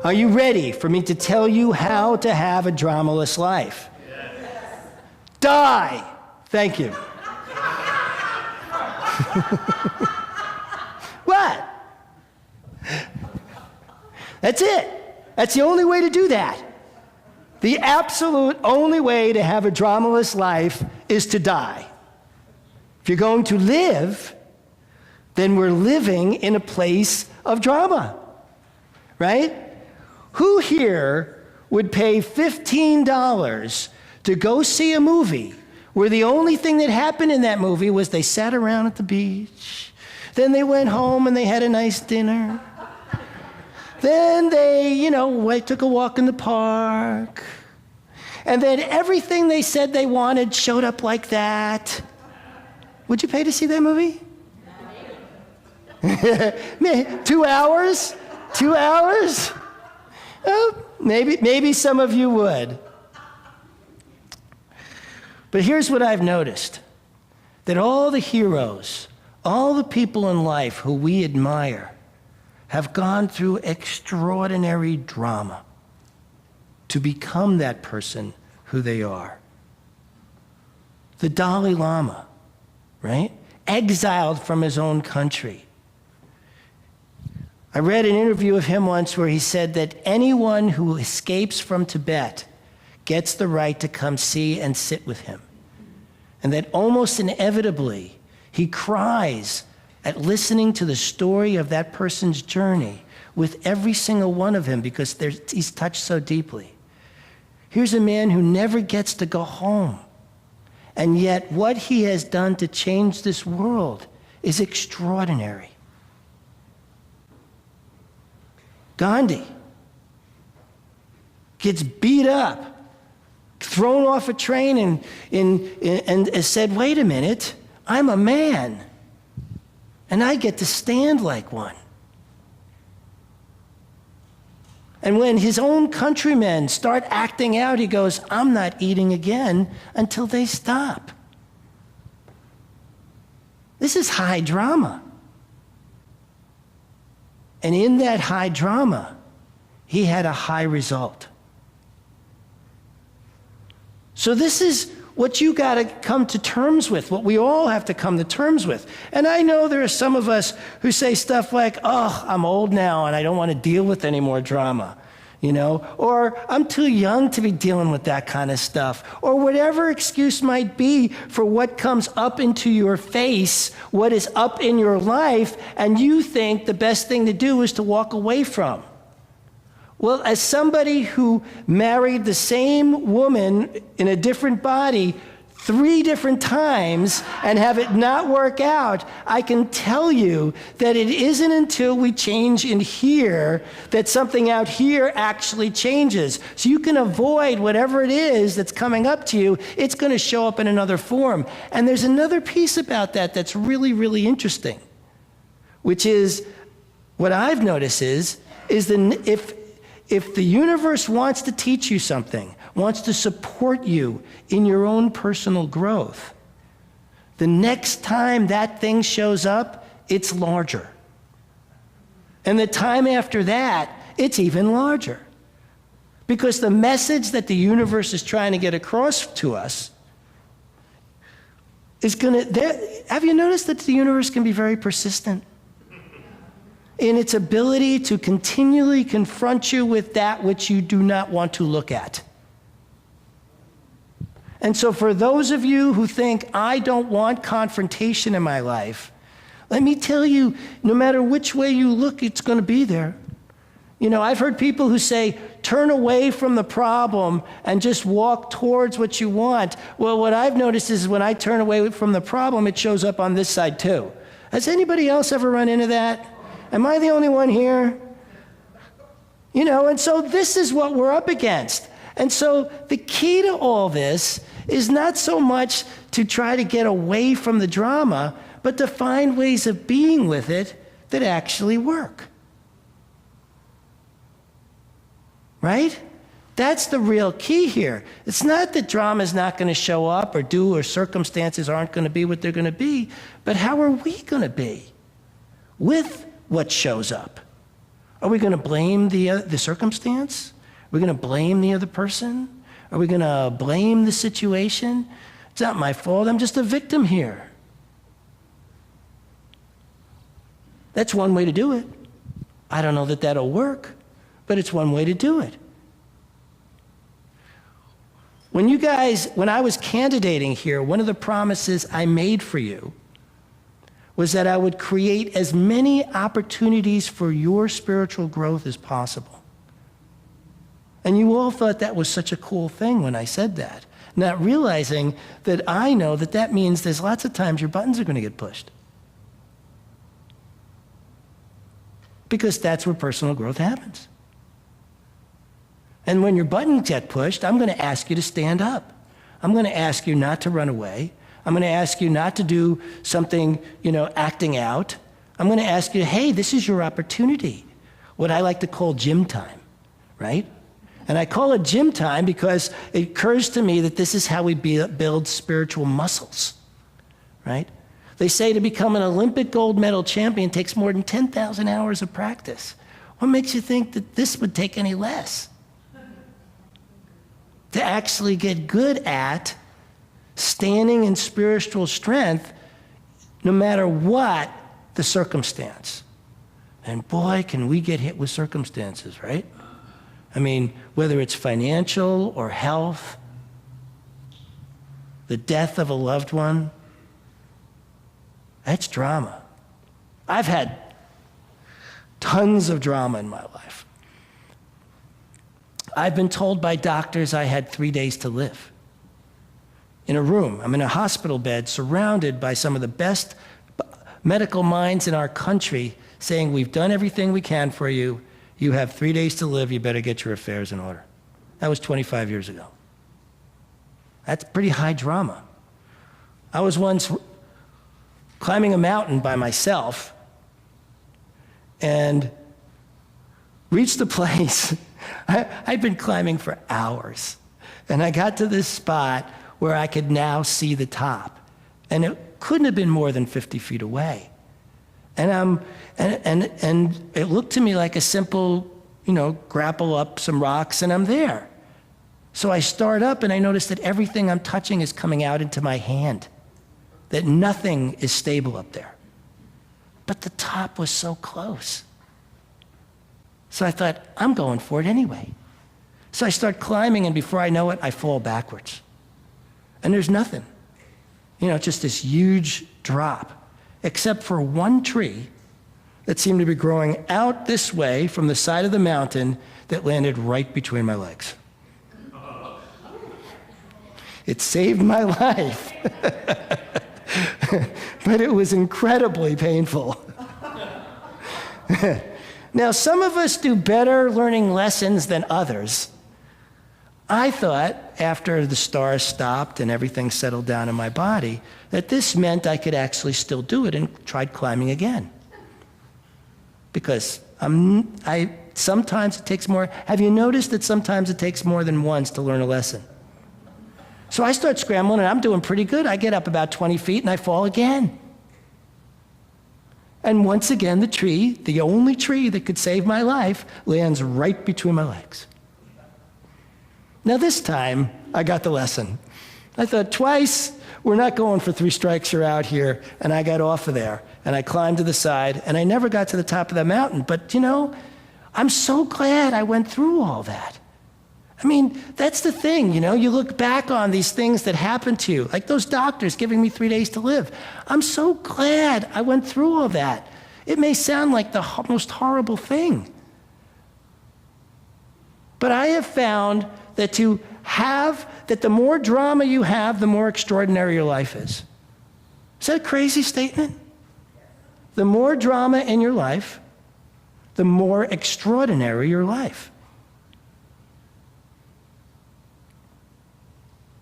Are you ready for me to tell you how to have a dramaless life? Yes. Die. Thank you. What? That's it. That's the only way to do that. The absolute only way to have a dramaless life is to die. If you're going to live, then we're living in a place of drama, right? Who here would pay $15 to go see a movie where the only thing that happened in that movie was they sat around at the beach, then they went home and they had a nice dinner, then they, took a walk in the park, and then everything they said they wanted showed up like that? Would you pay to see that movie? 2 hours? 2 hours? Oh, maybe some of you would. But here's what I've noticed. That all the heroes, all the people in life who we admire have gone through extraordinary drama to become that person who they are. The Dalai Lama, right? Exiled from his own country. I read an interview of him once where he said that anyone who escapes from Tibet gets the right to come see and sit with him. And that almost inevitably, he cries at listening to the story of that person's journey with every single one of him because he's touched so deeply. Here's a man who never gets to go home. And yet what he has done to change this world is extraordinary. Gandhi gets beat up, thrown off a train and said, wait a minute, I'm a man, and I get to stand like one. And when his own countrymen start acting out, he goes, I'm not eating again until they stop. This is high drama. And in that high drama, he had a high result. So this is what you got to come to terms with, what we all have to come to terms with. And I know there are some of us who say stuff like, oh, I'm old now and I don't want to deal with any more drama, or I'm too young to be dealing with that kind of stuff, or whatever excuse might be for what comes up into your face, what is up in your life, and you think the best thing to do is to walk away from. Well, as somebody who married the same woman in a different body 3 different times and have it not work out, I can tell you that it isn't until we change in here that something out here actually changes. So you can avoid whatever it is that's coming up to you. It's going to show up in another form. And there's another piece about that that's really, really interesting, which is what I've noticed is if the universe wants to teach you something, wants to support you in your own personal growth, the next time that thing shows up, it's larger. And the time after that, it's even larger. Because the message that the universe is trying to get across to us is have you noticed that the universe can be very persistent in its ability to continually confront you with that which you do not want to look at? And so for those of you who think, I don't want confrontation in my life, let me tell you, no matter which way you look, it's going to be there. I've heard people who say, turn away from the problem and just walk towards what you want. Well, what I've noticed is when I turn away from the problem, it shows up on this side too. Has anybody else ever run into that? Am I the only one here? And so this is what we're up against. And so the key to all this is not so much to try to get away from the drama, but to find ways of being with it that actually work. Right? That's the real key here. It's not that drama is not going to show up or circumstances aren't going to be what they're going to be, but how are we going to be with what shows up? Are we going to blame the circumstance? Are we going to blame the other person? Are we going to blame the situation? It's not my fault. I'm just a victim here. That's one way to do it. I don't know that that'll work, but it's one way to do it. When I was candidating here, one of the promises I made for you was that I would create as many opportunities for your spiritual growth as possible. And you all thought that was such a cool thing when I said that, not realizing that I know that that means there's lots of times your buttons are going to get pushed. Because that's where personal growth happens. And when your buttons get pushed, I'm going to ask you to stand up. I'm going to ask you not to run away. I'm going to ask you not to do something, acting out. I'm going to ask you, hey, this is your opportunity. What I like to call gym time, right? And I call it gym time because it occurs to me that this is how we build spiritual muscles, right? They say to become an Olympic gold medal champion takes more than 10,000 hours of practice. What makes you think that this would take any less? To actually get good at standing in spiritual strength no matter what the circumstance. And boy, can we get hit with circumstances, right? I mean, whether it's financial or health, the death of a loved one, that's drama. I've had tons of drama in my life. I've been told by doctors I had 3 days to live. In a room, I'm in a hospital bed surrounded by some of the best medical minds in our country saying, we've done everything we can for you. You have 3 days to live. You better get your affairs in order. That was 25 years ago. That's pretty high drama. I was once climbing a mountain by myself and reached a place. I'd been climbing for hours. And I got to this spot where I could now see the top. And it couldn't have been more than 50 feet away. And it looked to me like a simple, grapple up some rocks and I'm there. So I start up and I notice that everything I'm touching is coming out into my hand, that nothing is stable up there. But the top was so close. So I thought, I'm going for it anyway. So I start climbing and before I know it, I fall backwards. And there's nothing. Just this huge drop, except for one tree that seemed to be growing out this way from the side of the mountain that landed right between my legs. It saved my life. But it was incredibly painful. Now, some of us do better learning lessons than others. I thought, after the stars stopped and everything settled down in my body, that this meant I could actually still do it and tried climbing again. Because sometimes it takes more. Have you noticed that sometimes it takes more than once to learn a lesson? So I start scrambling and I'm doing pretty good. I get up about 20 feet and I fall again. And once again, the tree, the only tree that could save my life, lands right between my legs. Now this time, I got the lesson. I thought twice, we're not going for 3 strikes, you're out here. And I got off of there and I climbed to the side and I never got to the top of the mountain. But I'm so glad I went through all that. I mean, that's the thing, you look back on these things that happened to you, like those doctors giving me 3 days to live. I'm so glad I went through all that. It may sound like the most horrible thing. But I have found that the more drama you have, the more extraordinary your life is. Is that a crazy statement? The more drama in your life, the more extraordinary your life.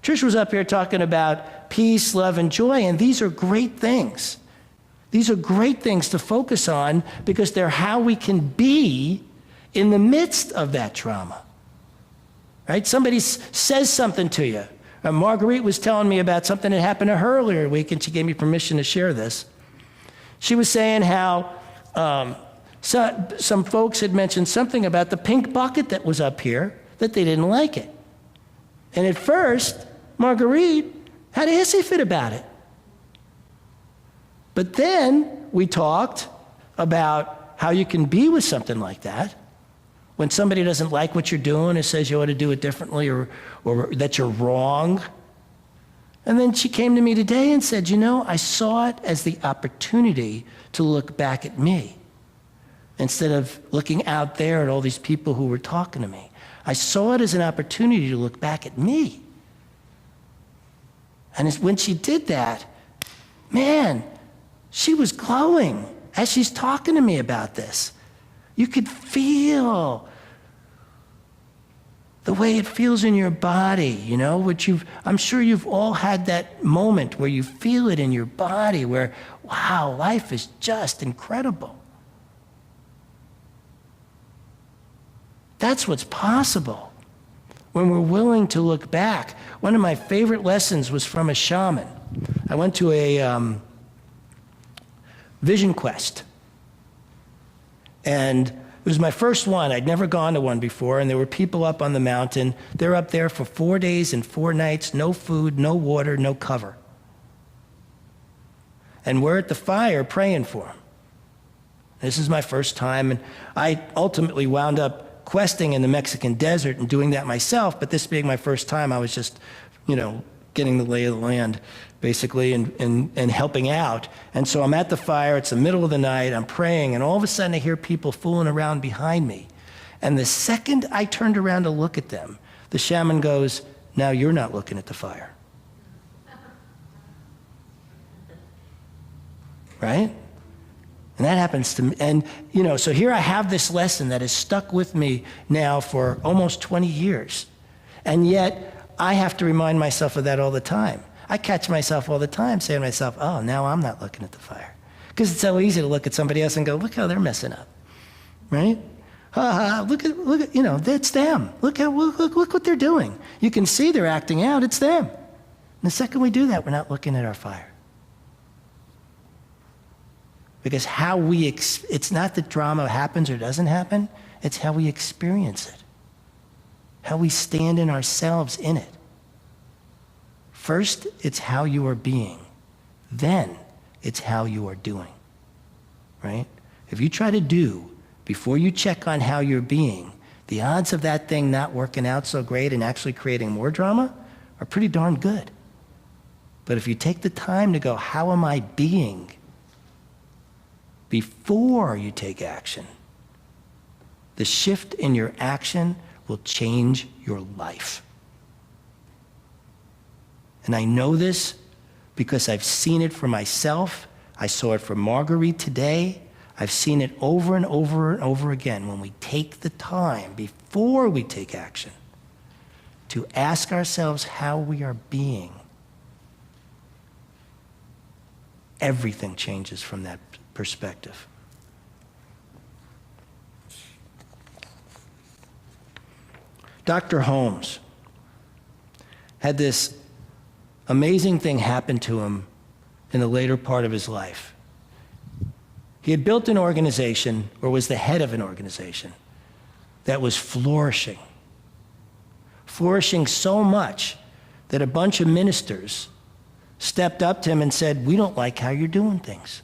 Trish was up here talking about peace, love, and joy, and these are great things. These are great things to focus on because they're how we can be in the midst of that trauma. Right? Somebody says something to you. Marguerite was telling me about something that happened to her earlier this week, and she gave me permission to share this. She was saying how So, some folks had mentioned something about the pink bucket that was up here, that they didn't like it. And at first, Marguerite had a hissy fit about it. But then we talked about how you can be with something like that when somebody doesn't like what you're doing or says you ought to do it differently or that you're wrong. And then she came to me today and said, you know, I saw it as the opportunity to look back at me instead of looking out there at all these people who were talking to me. I saw it as an opportunity to look back at me. And when she did that, man, she was glowing as she's talking to me about this. You could feel the way it feels in your body, you know, which I'm sure you've all had that moment where you feel it in your body where, wow, life is just incredible. That's what's possible when we're willing to look back. One of my favorite lessons was from a shaman. I went to a vision quest. And it was my first one. I'd never gone to one before, and there were people up on the mountain. They're up there for 4 days and 4 nights, no food, no water, no cover. And we're at the fire praying for them. This is my first time, and I ultimately wound up questing in the Mexican desert and doing that myself, but this being my first time, I was just, you know, getting the lay of the land, basically, and helping out. And so I'm at the fire, it's the middle of the night, I'm praying, and all of a sudden I hear people fooling around behind me. And the second I turned around to look at them, the shaman goes, now you're not looking at the fire. Right? And that happens to me. And, you know, so here I have this lesson that has stuck with me now for almost 20 years. And yet, I have to remind myself of that all the time. I catch myself all the time saying to myself, oh, now I'm not looking at the fire. Because it's so easy to look at somebody else and go, look how they're messing up, right? Look at, you know, it's them. Look what they're doing. You can see they're acting out, it's them. And the second we do that, we're not looking at our fire. Because it's not that drama happens or doesn't happen, it's how we experience it. How we stand in ourselves in it. First, it's how you are being. Then, it's how you are doing. Right? If you try to do before you check on how you're being, the odds of that thing not working out so great and actually creating more drama are pretty darn good. But if you take the time to go, how am I being? Before you take action, the shift in your action will change your life. And I know this because I've seen it for myself. I saw it for Marguerite today. I've seen it over and over and over again when we take the time before we take action to ask ourselves how we are being. Everything changes from that perspective. Dr. Holmes had this amazing thing happen to him in the later part of his life. He had built an organization, or was the head of an organization, that was flourishing. Flourishing so much that a bunch of ministers stepped up to him and said, we don't like how you're doing things.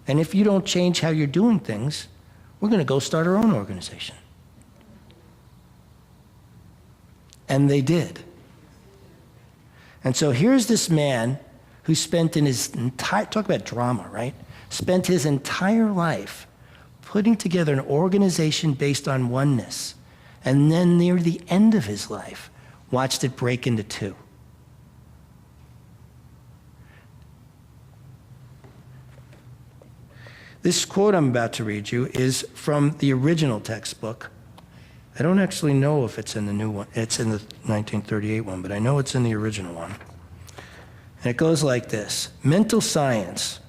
And if you don't change how you're doing things, we're going to go start our own organization. And they did. And so here's this man who spent in his entire, talk about drama, right? Spent his entire life putting together an organization based on oneness. And then near the end of his life, watched it break into two. This quote I'm about to read you is from the original textbook. I don't actually know if it's in the new one. It's in the 1938 one, but I know it's in the original one. And it goes like this. Mental science,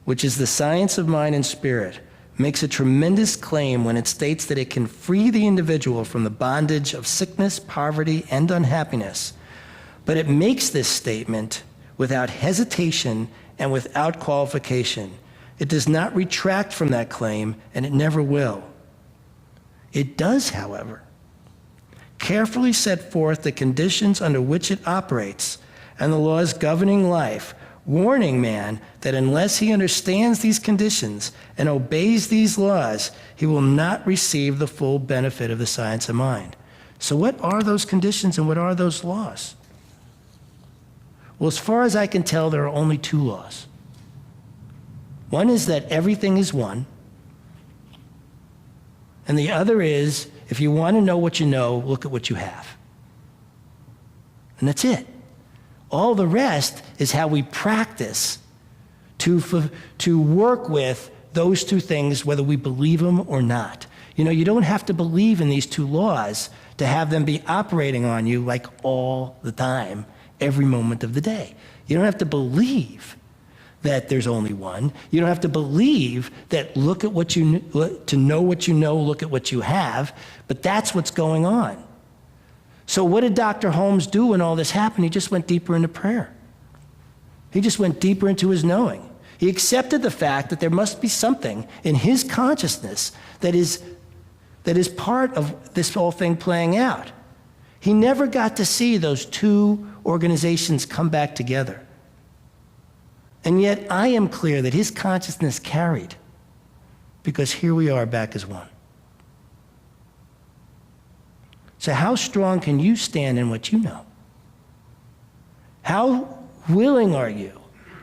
which is the science of mind and spirit, makes a tremendous claim when it states that it can free the individual from the bondage of sickness, poverty, and unhappiness. But it makes this statement without hesitation and without qualification. It does not retract from that claim, and it never will. It does, however, carefully set forth the conditions under which it operates and the laws governing life, warning man that unless he understands these conditions and obeys these laws, he will not receive the full benefit of the science of mind. So what are those conditions and what are those laws? Well, as far as I can tell, there are only two laws. One is that everything is one, and the other is, if you want to know what you know, look at what you have. And that's it. All the rest is how we practice to work with those two things, whether we believe them or not. You know, you don't have to believe in these two laws to have them be operating on you like all the time, every moment of the day. You don't have to believe that there's only one. You don't have to believe that look at what you to know what you know, look at what you have, but that's what's going on. So what did Dr. Holmes do when all this happened? He just went deeper into prayer. He just went deeper into his knowing. He accepted the fact that there must be something in his consciousness that is part of this whole thing playing out. He never got to see those two organizations come back together. And yet I am clear that his consciousness carried, because here we are back as one. So how strong can you stand in what you know? How willing are you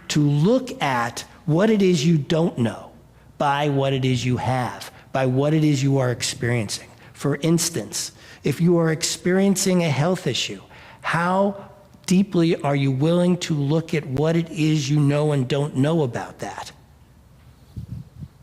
to look at what it is you don't know by what it is you have, by what it is you are experiencing? For instance, if you are experiencing a health issue, how deeply are you willing to look at what it is you know and don't know about that,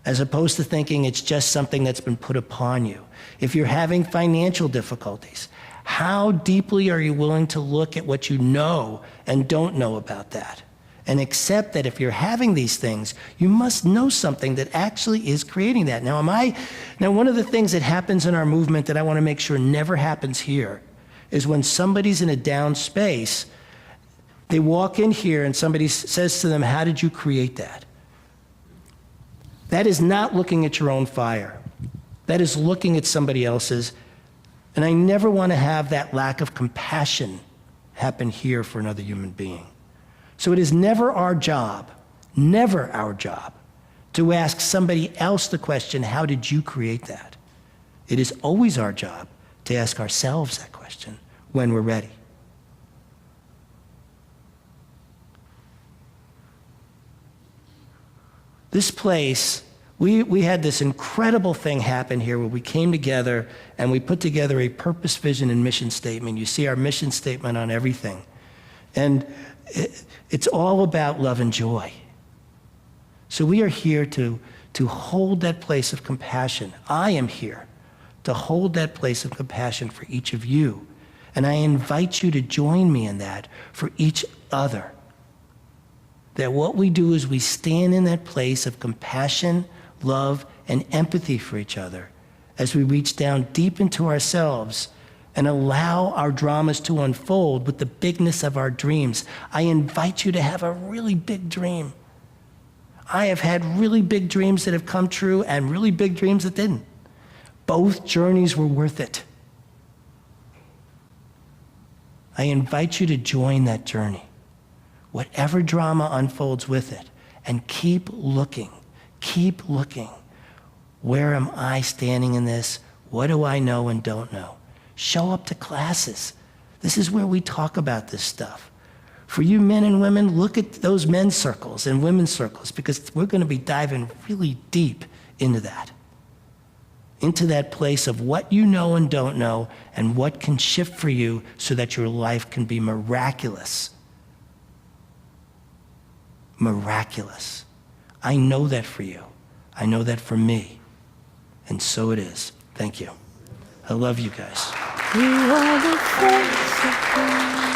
as opposed to thinking it's just something that's been put upon you? If you're having financial difficulties, how deeply are you willing to look at what you know and don't know about that, and accept that if you're having these things, you must know something that actually is creating that? Now, one of the things that happens in our movement that I want to make sure never happens here is when somebody's in a down space, they walk in here and somebody says to them, how did you create that? That is not looking at your own fire. That is looking at somebody else's. And I never want to have that lack of compassion happen here for another human being. So it is never our job to ask somebody else the question, how did you create that? It is always our job to ask ourselves that question when we're ready. This place, we had this incredible thing happen here where we came together and we put together a purpose, vision, and mission statement. You see our mission statement on everything. And it's all about love and joy. So we are here to hold that place of compassion. I am here to hold that place of compassion for each of you. And I invite you to join me in that for each other. That what we do is we stand in that place of compassion, love, and empathy for each other as we reach down deep into ourselves and allow our dramas to unfold with the bigness of our dreams. I invite you to have a really big dream. I have had really big dreams that have come true and really big dreams that didn't. Both journeys were worth it. I invite you to join that journey, whatever drama unfolds with it, and keep looking. Keep looking. Where am I standing in this? What do I know and don't know? Show up to classes. This is where we talk about this stuff. For you men and women, look at those men's circles and women's circles, because we're going to be diving really deep into that place of what you know and don't know and what can shift for you so that your life can be miraculous. Miraculous. I know that for you. I know that for me. And so it is. Thank you. I love you guys. You are the face of God.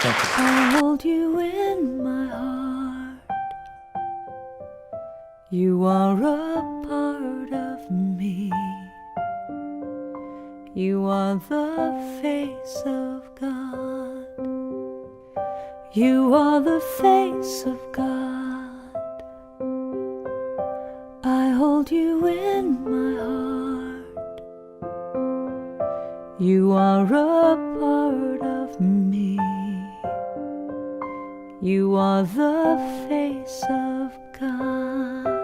Thank you. I hold you in my heart. You are a part of me. You are the face of God. You are the face of God. You are a part of me. You are the face of God.